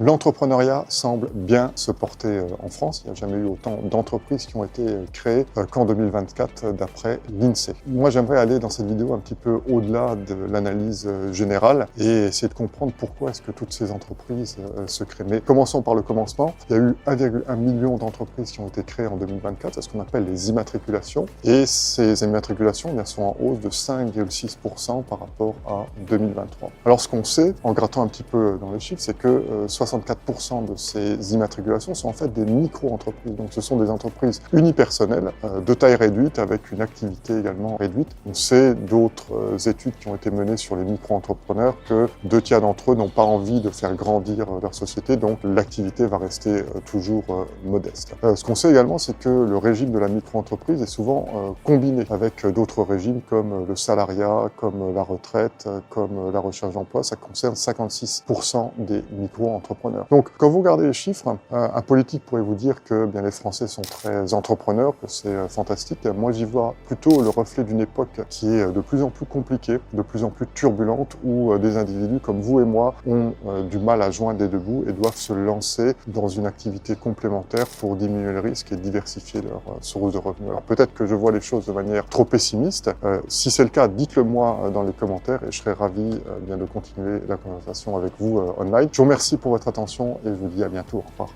L'entrepreneuriat semble bien se porter en France. Il n'y a jamais eu autant d'entreprises qui ont été créées qu'en 2024 d'après l'INSEE. Moi, j'aimerais aller dans cette vidéo un petit peu au-delà de l'analyse générale et essayer de comprendre pourquoi est-ce que toutes ces entreprises se créent. Mais commençons par le commencement. Il y a eu 1,1 million d'entreprises qui ont été créées en 2024, c'est ce qu'on appelle les immatriculations. Et ces immatriculations sont en hausse de 5,6% par rapport à 2023. Alors ce qu'on sait, en grattant un petit peu dans les chiffres, c'est que 64% de ces immatriculations sont en fait des micro-entreprises. Donc ce sont des entreprises unipersonnelles de taille réduite avec une activité également réduite. On sait d'autres études qui ont été menées sur les micro-entrepreneurs que 2 tiers d'entre eux n'ont pas envie de faire grandir leur société, donc l'activité va rester toujours modeste. Ce qu'on sait également, c'est que le régime de la micro-entreprise est souvent combiné avec d'autres régimes comme le salariat, comme la retraite, comme la recherche d'emploi. Ça concerne 56% des micro-entrepreneurs. Donc, quand vous regardez les chiffres, un politique pourrait vous dire que bien, les Français sont très entrepreneurs, que c'est fantastique. Moi, j'y vois plutôt le reflet d'une époque qui est de plus en plus compliquée, de plus en plus turbulente, où des individus comme vous et moi ont du mal à joindre les deux bouts et doivent se lancer dans une activité complémentaire pour diminuer le risque et diversifier leurs sources de revenus. Alors peut-être que je vois les choses de manière trop pessimiste. Si c'est le cas, dites-le moi dans les commentaires et je serai ravi bien de continuer la conversation avec vous online. Je vous remercie pour votre attention et je vous dis à bientôt. Au revoir.